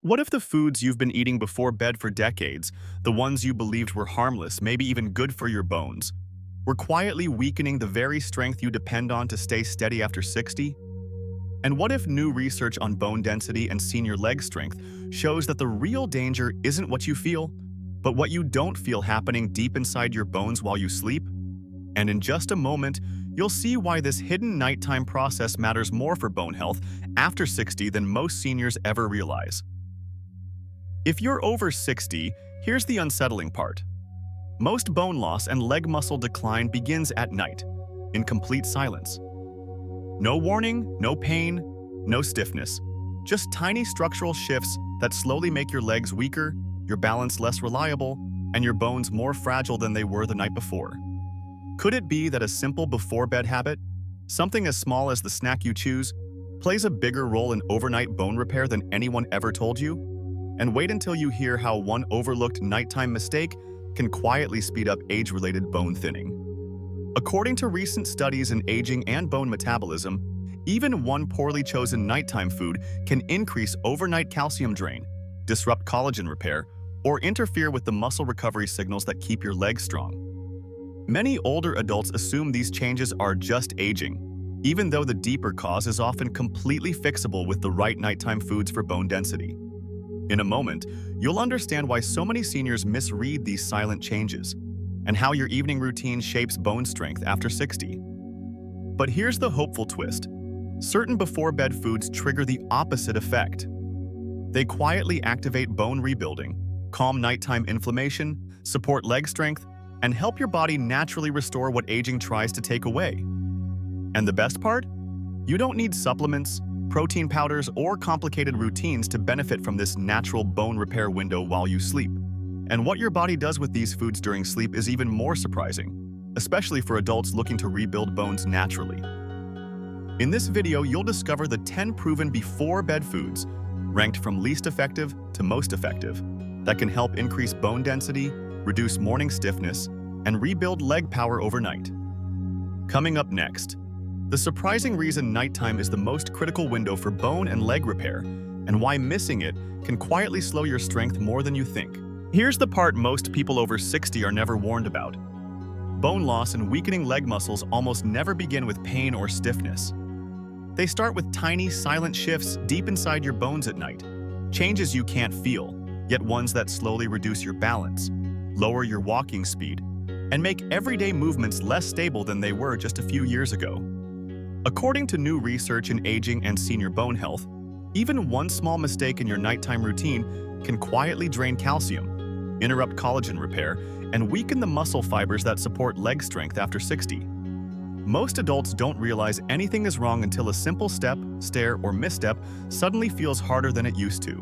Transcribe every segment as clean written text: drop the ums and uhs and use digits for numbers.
What if the foods you've been eating before bed for decades, the ones you believed were harmless, maybe even good for your bones, were quietly weakening the very strength you depend on to stay steady after 60? And what if new research on bone density and senior leg strength shows that the real danger isn't what you feel, but what you don't feel happening deep inside your bones while you sleep? And in just a moment, you'll see why this hidden nighttime process matters more for bone health after 60 than most seniors ever realize. If you're over 60, here's the unsettling part. Most bone loss and leg muscle decline begins at night, in complete silence. No warning, no pain, no stiffness. Just tiny structural shifts that slowly make your legs weaker, your balance less reliable, and your bones more fragile than they were the night before. Could it be that a simple before-bed habit, something as small as the snack you choose, plays a bigger role in overnight bone repair than anyone ever told you? And wait until you hear how one overlooked nighttime mistake can quietly speed up age-related bone thinning. According to recent studies in aging and bone metabolism, even one poorly chosen nighttime food can increase overnight calcium drain, disrupt collagen repair, or interfere with the muscle recovery signals that keep your legs strong. Many older adults assume these changes are just aging, even though the deeper cause is often completely fixable with the right nighttime foods for bone density. In a moment, you'll understand why so many seniors misread these silent changes, and how your evening routine shapes bone strength after 60. But here's the hopeful twist. Certain before-bed foods trigger the opposite effect. They quietly activate bone rebuilding, calm nighttime inflammation, support leg strength, and help your body naturally restore what aging tries to take away. And the best part? You don't need supplements, protein powders, or complicated routines to benefit from this natural bone repair window while you sleep. And what your body does with these foods during sleep is even more surprising, especially for adults looking to rebuild bones naturally. In this video, you'll discover the 10 proven before-bed foods, ranked from least effective to most effective, that can help increase bone density, reduce morning stiffness, and rebuild leg power overnight. Coming up next, the surprising reason nighttime is the most critical window for bone and leg repair, and why missing it can quietly slow your strength more than you think. Here's the part most people over 60 are never warned about. Bone loss and weakening leg muscles almost never begin with pain or stiffness. They start with tiny, silent shifts deep inside your bones at night, changes you can't feel, yet ones that slowly reduce your balance, lower your walking speed, and make everyday movements less stable than they were just a few years ago. According to new research in aging and senior bone health, even one small mistake in your nighttime routine can quietly drain calcium, interrupt collagen repair, and weaken the muscle fibers that support leg strength after 60. Most adults don't realize anything is wrong until a simple step, stare, or misstep suddenly feels harder than it used to.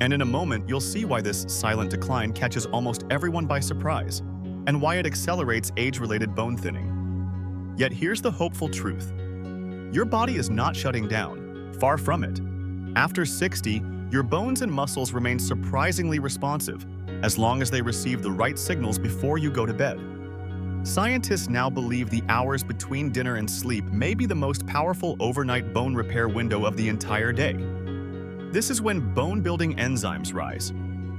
And in a moment, you'll see why this silent decline catches almost everyone by surprise, and why it accelerates age-related bone thinning. Yet here's the hopeful truth. Your body is not shutting down, far from it. After 60, your bones and muscles remain surprisingly responsive, as long as they receive the right signals before you go to bed. Scientists now believe the hours between dinner and sleep may be the most powerful overnight bone repair window of the entire day. This is when bone-building enzymes rise,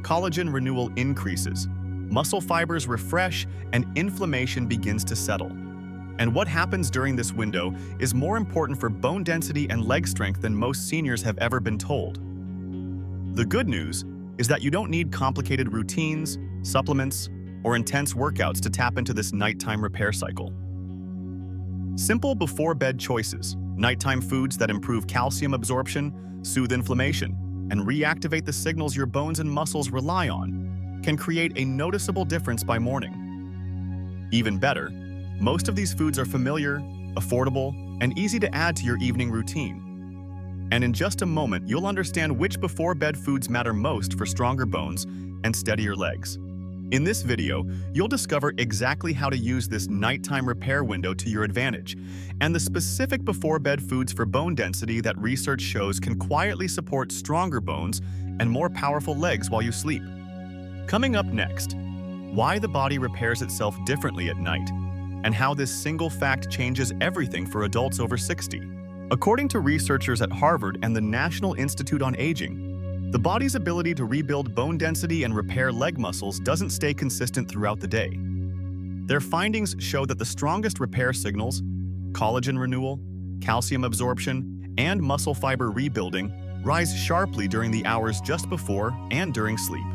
collagen renewal increases, muscle fibers refresh, and inflammation begins to settle. And what happens during this window is more important for bone density and leg strength than most seniors have ever been told. The good news is that you don't need complicated routines, supplements, or intense workouts to tap into this nighttime repair cycle. Simple before-bed choices, nighttime foods that improve calcium absorption, soothe inflammation, and reactivate the signals your bones and muscles rely on, can create a noticeable difference by morning. Even better, most of these foods are familiar, affordable, and easy to add to your evening routine. And in just a moment, you'll understand which before-bed foods matter most for stronger bones and steadier legs. In this video, you'll discover exactly how to use this nighttime repair window to your advantage, and the specific before-bed foods for bone density that research shows can quietly support stronger bones and more powerful legs while you sleep. Coming up next, why the body repairs itself differently at night, and how this single fact changes everything for adults over 60. According to researchers at Harvard and the National Institute on Aging, The body's ability to rebuild bone density and repair leg muscles doesn't stay consistent throughout the day. Their findings show that the strongest repair signals, collagen renewal, calcium absorption, and muscle fiber rebuilding, rise sharply during the hours just before and during sleep.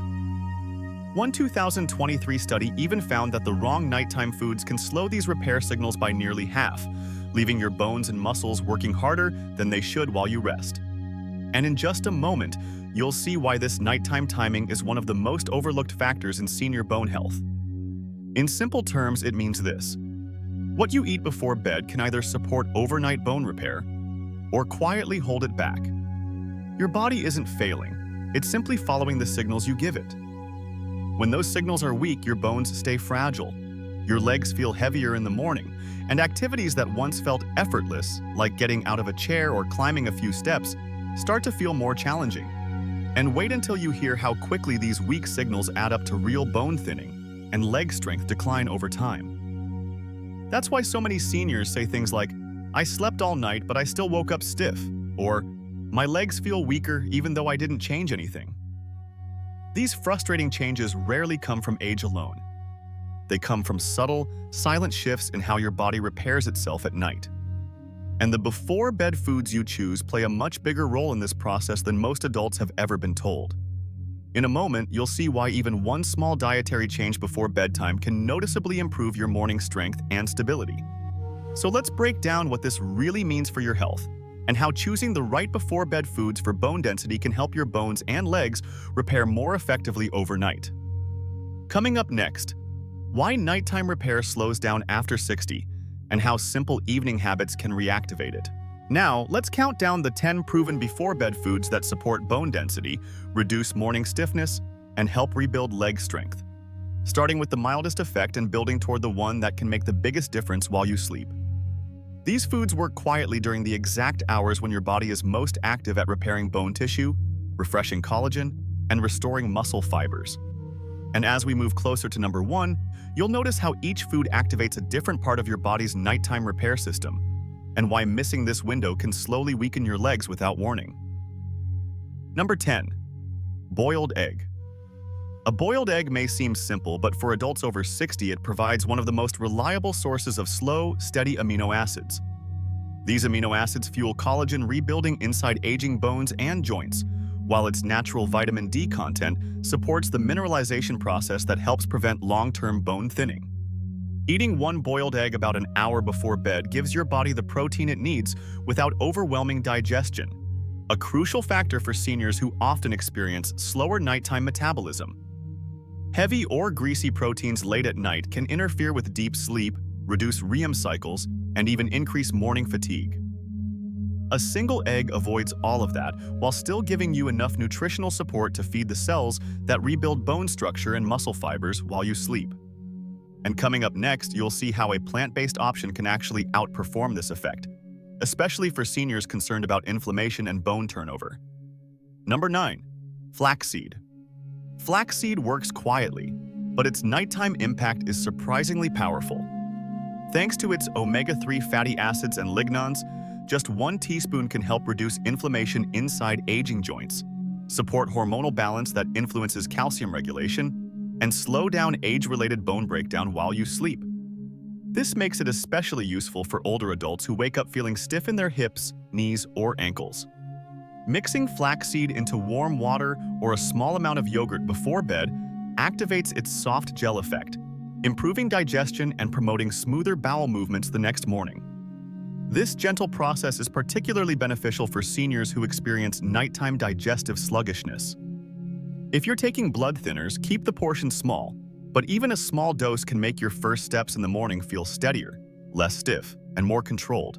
One 2023 study even found that the wrong nighttime foods can slow these repair signals by nearly half, leaving your bones and muscles working harder than they should while you rest. And in just a moment, you'll see why this nighttime timing is one of the most overlooked factors in senior bone health. In simple terms, it means this: what you eat before bed can either support overnight bone repair or quietly hold it back. Your body isn't failing, it's simply following the signals you give it. When those signals are weak, your bones stay fragile, your legs feel heavier in the morning, and activities that once felt effortless, like getting out of a chair or climbing a few steps, start to feel more challenging. And wait until you hear how quickly these weak signals add up to real bone thinning and leg strength decline over time. That's why so many seniors say things like, "I slept all night, but I still woke up stiff," or "My legs feel weaker even though I didn't change anything." These frustrating changes rarely come from age alone. They come from subtle, silent shifts in how your body repairs itself at night. And the before-bed foods you choose play a much bigger role in this process than most adults have ever been told. In a moment, you'll see why even one small dietary change before bedtime can noticeably improve your morning strength and stability. So let's break down what this really means for your health, and how choosing the right before-bed foods for bone density can help your bones and legs repair more effectively overnight. Coming up next, why nighttime repair slows down after 60, and how simple evening habits can reactivate it. Now, let's count down the 10 proven before-bed foods that support bone density, reduce morning stiffness, and help rebuild leg strength. Starting with the mildest effect and building toward the one that can make the biggest difference while you sleep. These foods work quietly during the exact hours when your body is most active at repairing bone tissue, refreshing collagen, and restoring muscle fibers. And as we move closer to number 1, you'll notice how each food activates a different part of your body's nighttime repair system, and why missing this window can slowly weaken your legs without warning. Number 10. Boiled egg. A boiled egg may seem simple, but for adults over 60, it provides one of the most reliable sources of slow, steady amino acids. These amino acids fuel collagen rebuilding inside aging bones and joints, while its natural vitamin D content supports the mineralization process that helps prevent long-term bone thinning. Eating one boiled egg about an hour before bed gives your body the protein it needs without overwhelming digestion, a crucial factor for seniors who often experience slower nighttime metabolism. Heavy or greasy proteins late at night can interfere with deep sleep, reduce REM cycles, and even increase morning fatigue. A single egg avoids all of that while still giving you enough nutritional support to feed the cells that rebuild bone structure and muscle fibers while you sleep. And coming up next, you'll see how a plant-based option can actually outperform this effect, especially for seniors concerned about inflammation and bone turnover. Number 9. Flaxseed. Flaxseed works quietly, but its nighttime impact is surprisingly powerful. Thanks to its omega-3 fatty acids and lignans, just 1 teaspoon can help reduce inflammation inside aging joints, support hormonal balance that influences calcium regulation, and slow down age-related bone breakdown while you sleep. This makes it especially useful for older adults who wake up feeling stiff in their hips, knees, or ankles. Mixing flaxseed into warm water or a small amount of yogurt before bed activates its soft gel effect, improving digestion and promoting smoother bowel movements the next morning. This gentle process is particularly beneficial for seniors who experience nighttime digestive sluggishness. If you're taking blood thinners, keep the portion small, but even a small dose can make your first steps in the morning feel steadier, less stiff, and more controlled.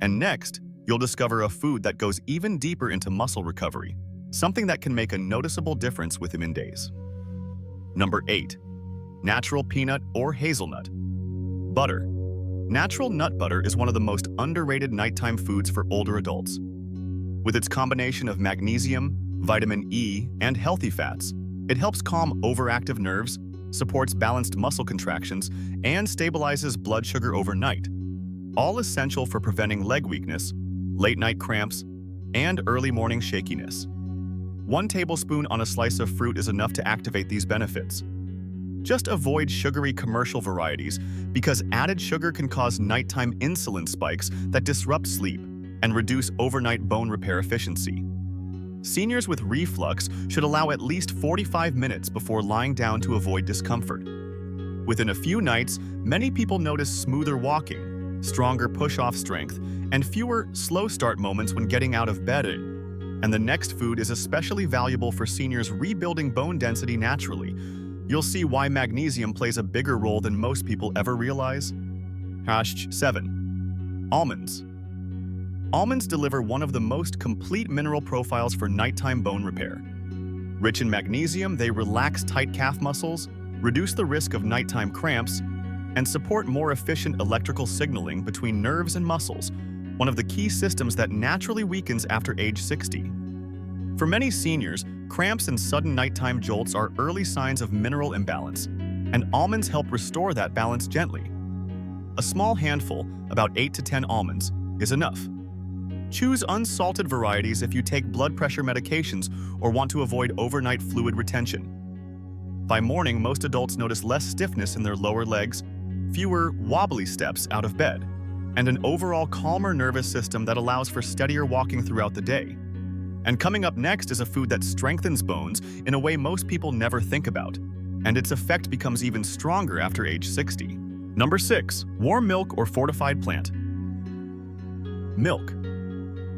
And next, you'll discover a food that goes even deeper into muscle recovery, something that can make a noticeable difference within days. Number 8. Natural peanut or hazelnut. Butter. Natural nut butter is one of the most underrated nighttime foods for older adults. With its combination of magnesium, vitamin E, and healthy fats, it helps calm overactive nerves, supports balanced muscle contractions, and stabilizes blood sugar overnight, all essential for preventing leg weakness, late-night cramps, and early morning shakiness. 1 tablespoon on a slice of fruit is enough to activate these benefits. Just avoid sugary commercial varieties because added sugar can cause nighttime insulin spikes that disrupt sleep and reduce overnight bone repair efficiency. Seniors with reflux should allow at least 45 minutes before lying down to avoid discomfort. Within a few nights, many people notice smoother walking, stronger push-off strength, and fewer slow start moments when getting out of bed. And the next food is especially valuable for seniors rebuilding bone density naturally. You'll see why magnesium plays a bigger role than most people ever realize. 7. Almonds. Almonds deliver one of the most complete mineral profiles for nighttime bone repair. Rich in magnesium, they relax tight calf muscles, reduce the risk of nighttime cramps, and support more efficient electrical signaling between nerves and muscles, one of the key systems that naturally weakens after age 60. For many seniors, cramps and sudden nighttime jolts are early signs of mineral imbalance, and almonds help restore that balance gently. A small handful, about 8 to 10 almonds, is enough. Choose unsalted varieties if you take blood pressure medications or want to avoid overnight fluid retention. By morning, most adults notice less stiffness in their lower legs, fewer wobbly steps out of bed, and an overall calmer nervous system that allows for steadier walking throughout the day. And coming up next is a food that strengthens bones in a way most people never think about, and its effect becomes even stronger after age 60. Number 6. Warm milk or fortified plant. Milk.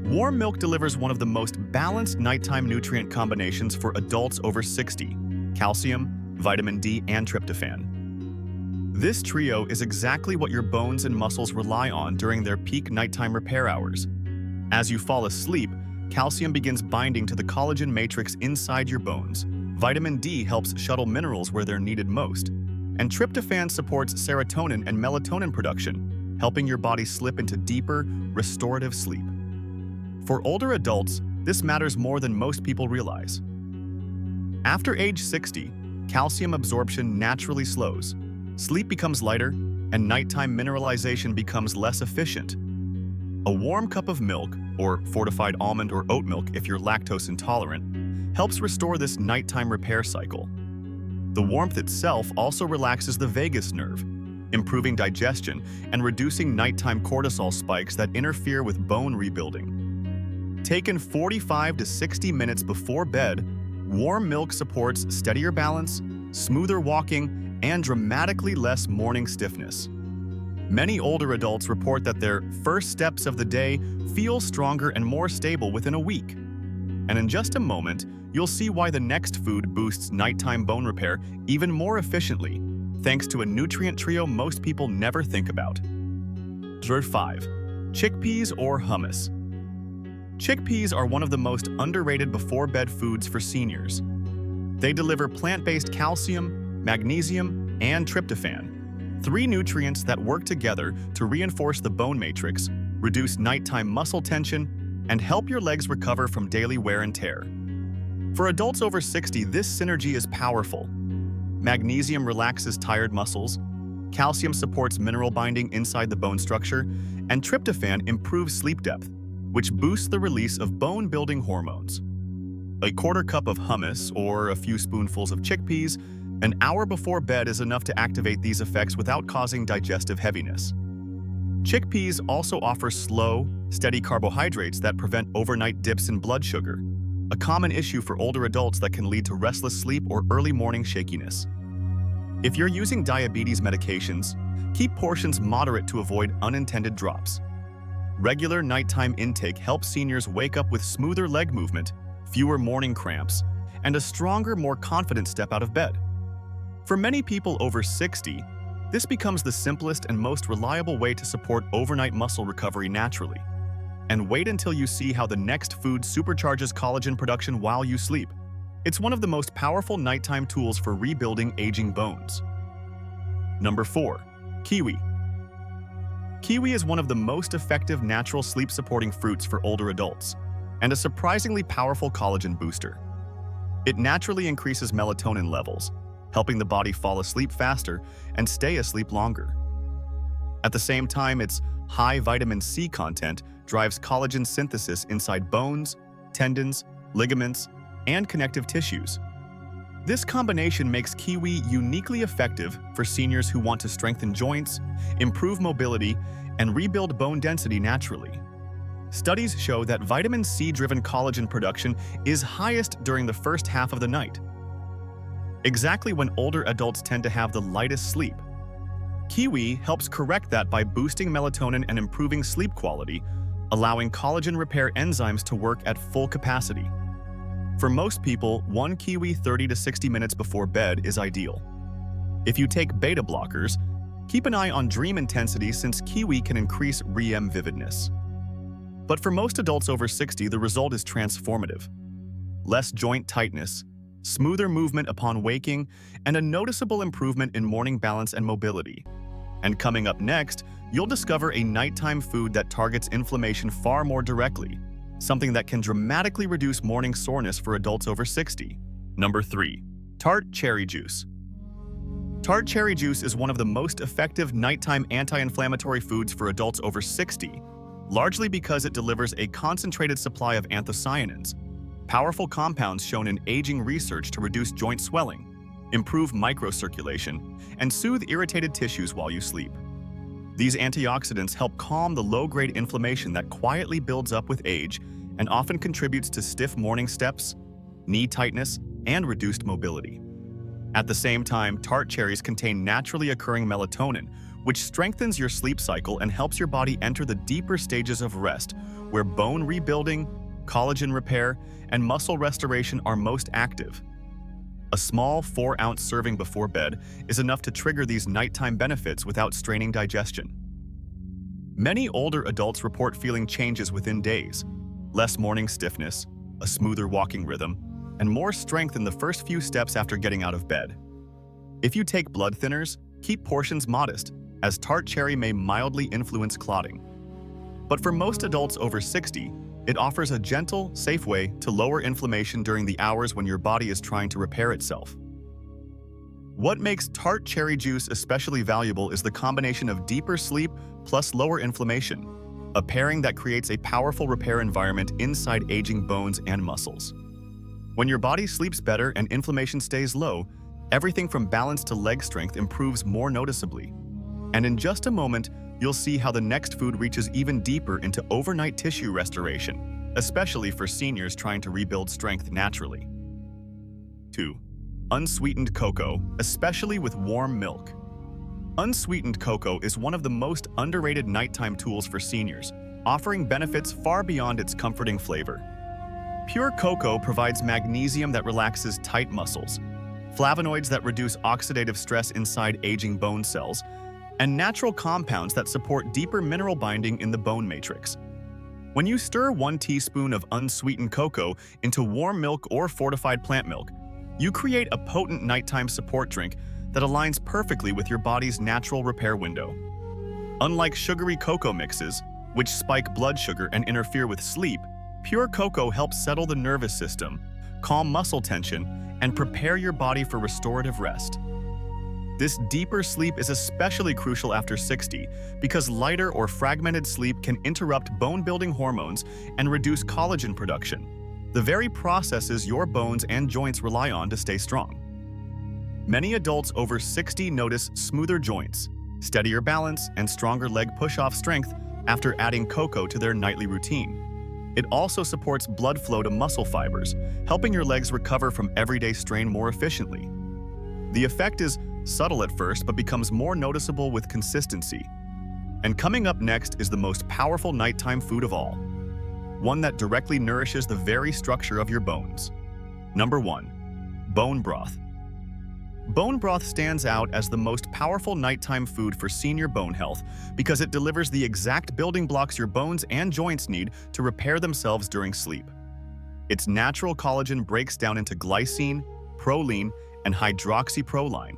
Warm milk delivers one of the most balanced nighttime nutrient combinations for adults over 60: calcium, vitamin D, and tryptophan. This trio is exactly what your bones and muscles rely on during their peak nighttime repair hours. As you fall asleep, calcium begins binding to the collagen matrix inside your bones. Vitamin D helps shuttle minerals where they're needed most. And tryptophan supports serotonin and melatonin production, helping your body slip into deeper, restorative sleep. For older adults, this matters more than most people realize. After age 60, calcium absorption naturally slows, sleep becomes lighter, and nighttime mineralization becomes less efficient. A warm cup of milk, or fortified almond or oat milk if you're lactose intolerant, helps restore this nighttime repair cycle. The warmth itself also relaxes the vagus nerve, improving digestion and reducing nighttime cortisol spikes that interfere with bone rebuilding. Taken 45 to 60 minutes before bed, warm milk supports steadier balance, smoother walking, and dramatically less morning stiffness. Many older adults report that their first steps of the day feel stronger and more stable within a week. And in just a moment, you'll see why the next food boosts nighttime bone repair even more efficiently, thanks to a nutrient trio most people never think about. 5. Chickpeas or hummus. Chickpeas are one of the most underrated before-bed foods for seniors. They deliver plant-based calcium, magnesium, and tryptophan, 3 nutrients that work together to reinforce the bone matrix, reduce nighttime muscle tension, and help your legs recover from daily wear and tear. For adults over 60, this synergy is powerful. Magnesium relaxes tired muscles, calcium supports mineral binding inside the bone structure, and tryptophan improves sleep depth, which boosts the release of bone-building hormones. A quarter cup of hummus or a few spoonfuls of chickpeas an hour before bed is enough to activate these effects without causing digestive heaviness. Chickpeas also offer slow, steady carbohydrates that prevent overnight dips in blood sugar, a common issue for older adults that can lead to restless sleep or early morning shakiness. If you're using diabetes medications, keep portions moderate to avoid unintended drops. Regular nighttime intake helps seniors wake up with smoother leg movement, fewer morning cramps, and a stronger, more confident step out of bed. For many people over 60, this becomes the simplest and most reliable way to support overnight muscle recovery naturally. And wait until you see how the next food supercharges collagen production while you sleep. It's one of the most powerful nighttime tools for rebuilding aging bones. Number 4. Kiwi. Kiwi is one of the most effective natural sleep-supporting fruits for older adults, and a surprisingly powerful collagen booster. It naturally increases melatonin levels, helping the body fall asleep faster and stay asleep longer. At the same time, its high vitamin C content drives collagen synthesis inside bones, tendons, ligaments, and connective tissues. This combination makes kiwi uniquely effective for seniors who want to strengthen joints, improve mobility, and rebuild bone density naturally. Studies show that vitamin C-driven collagen production is highest during the first half of the night, exactly when older adults tend to have the lightest sleep. Kiwi helps correct that by boosting melatonin and improving sleep quality, allowing collagen repair enzymes to work at full capacity. For most people, one kiwi 30 to 60 minutes before bed is ideal. If you take beta blockers, keep an eye on dream intensity since kiwi can increase REM vividness. But for most adults over 60, the result is transformative. Less joint tightness, smoother movement upon waking, and a noticeable improvement in morning balance and mobility. And coming up next, you'll discover a nighttime food that targets inflammation far more directly, something that can dramatically reduce morning soreness for adults over 60. Number 3. Tart cherry juice. Tart cherry juice is one of the most effective nighttime anti-inflammatory foods for adults over 60, largely because it delivers a concentrated supply of anthocyanins, powerful compounds shown in aging research to reduce joint swelling, improve microcirculation, and soothe irritated tissues while you sleep. These antioxidants help calm the low-grade inflammation that quietly builds up with age and often contributes to stiff morning steps, knee tightness, and reduced mobility. At the same time, tart cherries contain naturally occurring melatonin, which strengthens your sleep cycle and helps your body enter the deeper stages of rest, where bone rebuilding, collagen repair, and muscle restoration are most active. A small 4-ounce serving before bed is enough to trigger these nighttime benefits without straining digestion. Many older adults report feeling changes within days: less morning stiffness, a smoother walking rhythm, and more strength in the first few steps after getting out of bed. If you take blood thinners, keep portions modest, as tart cherry may mildly influence clotting. But for most adults over 60, it offers a gentle, safe way to lower inflammation during the hours when your body is trying to repair itself. What makes tart cherry juice especially valuable is the combination of deeper sleep plus lower inflammation, a pairing that creates a powerful repair environment inside aging bones and muscles. When your body sleeps better and inflammation stays low, everything from balance to leg strength improves more noticeably. And in just a moment, you'll see how the next food reaches even deeper into overnight tissue restoration, especially for seniors trying to rebuild strength naturally. 2. Unsweetened cocoa, especially with warm milk. Unsweetened cocoa is one of the most underrated nighttime tools for seniors, offering benefits far beyond its comforting flavor. Pure cocoa provides magnesium that relaxes tight muscles, flavonoids that reduce oxidative stress inside aging bone cells, and natural compounds that support deeper mineral binding in the bone matrix. When you stir 1 teaspoon of unsweetened cocoa into warm milk or fortified plant milk, you create a potent nighttime support drink that aligns perfectly with your body's natural repair window. Unlike sugary cocoa mixes, which spike blood sugar and interfere with sleep, pure cocoa helps settle the nervous system, calm muscle tension, and prepare your body for restorative rest. This deeper sleep is especially crucial after 60 because lighter or fragmented sleep can interrupt bone-building hormones and reduce collagen production, the very processes your bones and joints rely on to stay strong. Many adults over 60 notice smoother joints, steadier balance, and stronger leg push-off strength after adding cocoa to their nightly routine. It also supports blood flow to muscle fibers, helping your legs recover from everyday strain more efficiently. The effect is subtle at first but becomes more noticeable with consistency. And coming up next is the most powerful nighttime food of all, one that directly nourishes the very structure of your bones. Number 1. Bone broth. Bone broth stands out as the most powerful nighttime food for senior bone health because it delivers the exact building blocks your bones and joints need to repair themselves during sleep. Its natural collagen breaks down into glycine, proline, and hydroxyproline,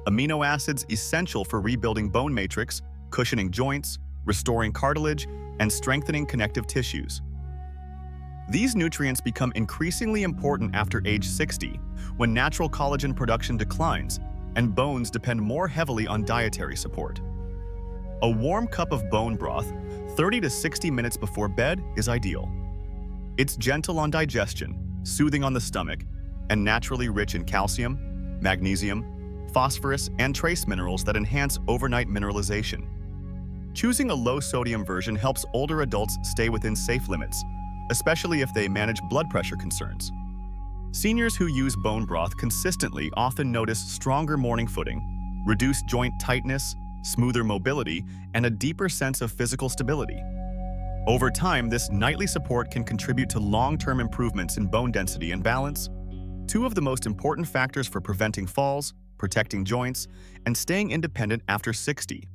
amino acids essential for rebuilding bone matrix, cushioning joints, restoring cartilage, and strengthening connective tissues. These nutrients become increasingly important after age 60, when natural collagen production declines and bones depend more heavily on dietary support. A warm cup of bone broth, 30 to 60 minutes before bed, is ideal. It's gentle on digestion, soothing on the stomach, and naturally rich in calcium, magnesium, phosphorus, and trace minerals that enhance overnight mineralization. Choosing a low-sodium version helps older adults stay within safe limits, especially if they manage blood pressure concerns. Seniors who use bone broth consistently often notice stronger morning footing, reduced joint tightness, smoother mobility, and a deeper sense of physical stability. Over time, this nightly support can contribute to long-term improvements in bone density and balance, two of the most important factors for preventing falls, protecting joints, and staying independent after 60.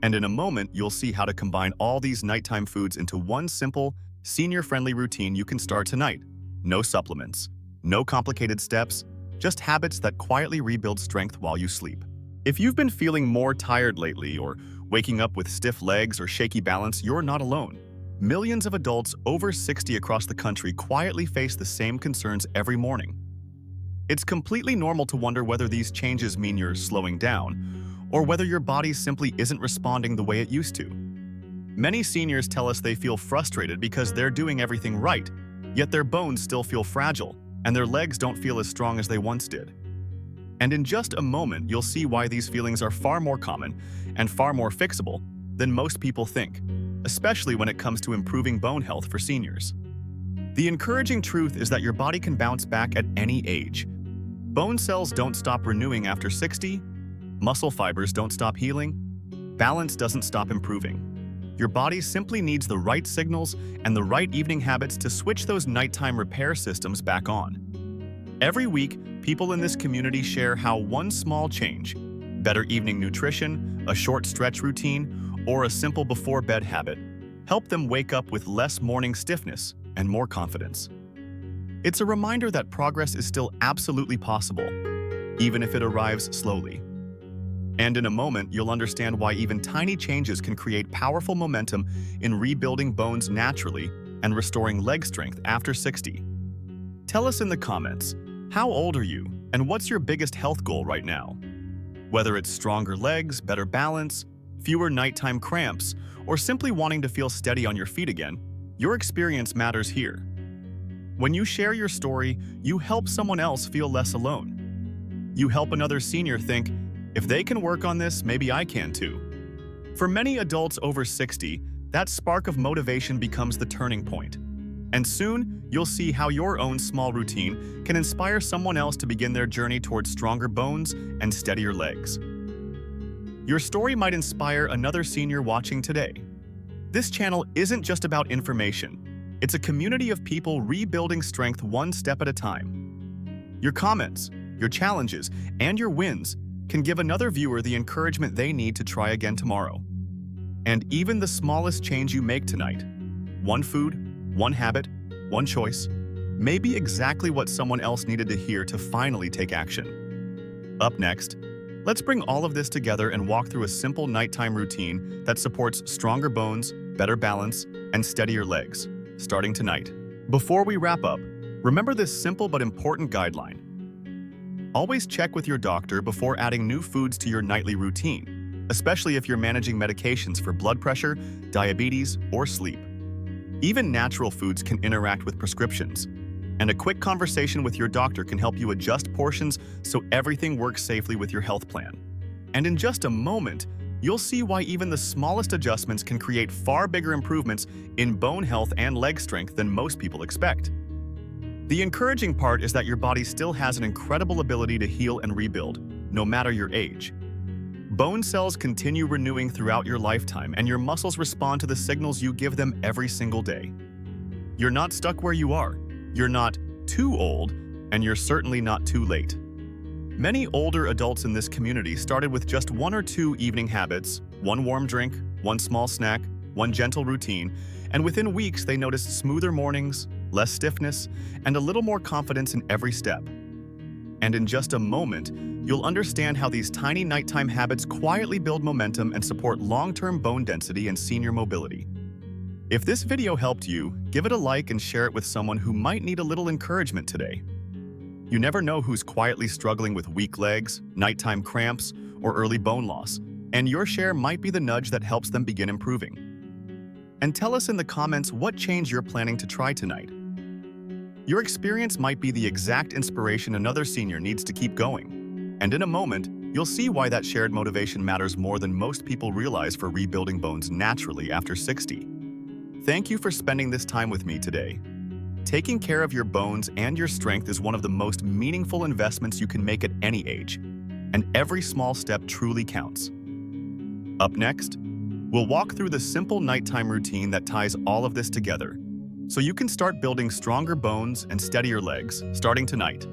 And in a moment, you'll see how to combine all these nighttime foods into one simple, senior-friendly routine you can start tonight. No supplements, no complicated steps, just habits that quietly rebuild strength while you sleep. If you've been feeling more tired lately or waking up with stiff legs or shaky balance, you're not alone. Millions of adults over 60 across the country quietly face the same concerns every morning. It's completely normal to wonder whether these changes mean you're slowing down or whether your body simply isn't responding the way it used to. Many seniors tell us they feel frustrated because they're doing everything right, yet their bones still feel fragile and their legs don't feel as strong as they once did. And in just a moment, you'll see why these feelings are far more common and far more fixable than most people think, especially when it comes to improving bone health for seniors. The encouraging truth is that your body can bounce back at any age. Bone cells don't stop renewing after 60, muscle fibers don't stop healing, balance doesn't stop improving. Your body simply needs the right signals and the right evening habits to switch those nighttime repair systems back on. Every week, people in this community share how one small change, better evening nutrition, a short stretch routine, or a simple before-bed habit, help them wake up with less morning stiffness and more confidence. It's a reminder that progress is still absolutely possible, even if it arrives slowly. And in a moment, you'll understand why even tiny changes can create powerful momentum in rebuilding bones naturally and restoring leg strength after 60. Tell us in the comments, how old are you, and what's your biggest health goal right now? Whether it's stronger legs, better balance, fewer nighttime cramps, or simply wanting to feel steady on your feet again, your experience matters here. When you share your story, you help someone else feel less alone. You help another senior think, if they can work on this, maybe I can too. For many adults over 60, that spark of motivation becomes the turning point. And soon, you'll see how your own small routine can inspire someone else to begin their journey towards stronger bones and steadier legs. Your story might inspire another senior watching today. This channel isn't just about information. It's a community of people rebuilding strength one step at a time. Your comments, your challenges, and your wins can give another viewer the encouragement they need to try again tomorrow. And even the smallest change you make tonight, one food, one habit, one choice, may be exactly what someone else needed to hear to finally take action. Up next, let's bring all of this together and walk through a simple nighttime routine that supports stronger bones, better balance, and steadier legs, starting tonight. Before we wrap up, remember this simple but important guideline. Always check with your doctor before adding new foods to your nightly routine, especially if you're managing medications for blood pressure, diabetes, or sleep. Even natural foods can interact with prescriptions, and a quick conversation with your doctor can help you adjust portions so everything works safely with your health plan. And in just a moment, you'll see why even the smallest adjustments can create far bigger improvements in bone health and leg strength than most people expect. The encouraging part is that your body still has an incredible ability to heal and rebuild, no matter your age. Bone cells continue renewing throughout your lifetime, and your muscles respond to the signals you give them every single day. You're not stuck where you are, you're not too old, and you're certainly not too late. Many older adults in this community started with just one or two evening habits, one warm drink, one small snack, one gentle routine, and within weeks they noticed smoother mornings, less stiffness, and a little more confidence in every step. And in just a moment, you'll understand how these tiny nighttime habits quietly build momentum and support long-term bone density and senior mobility. If this video helped you, give it a like and share it with someone who might need a little encouragement today. You never know who's quietly struggling with weak legs, nighttime cramps, or early bone loss, and your share might be the nudge that helps them begin improving. And tell us in the comments what change you're planning to try tonight. Your experience might be the exact inspiration another senior needs to keep going. And in a moment, you'll see why that shared motivation matters more than most people realize for rebuilding bones naturally after 60. Thank you for spending this time with me today. Taking care of your bones and your strength is one of the most meaningful investments you can make at any age, and every small step truly counts. Up next, we'll walk through the simple nighttime routine that ties all of this together, so you can start building stronger bones and steadier legs starting tonight.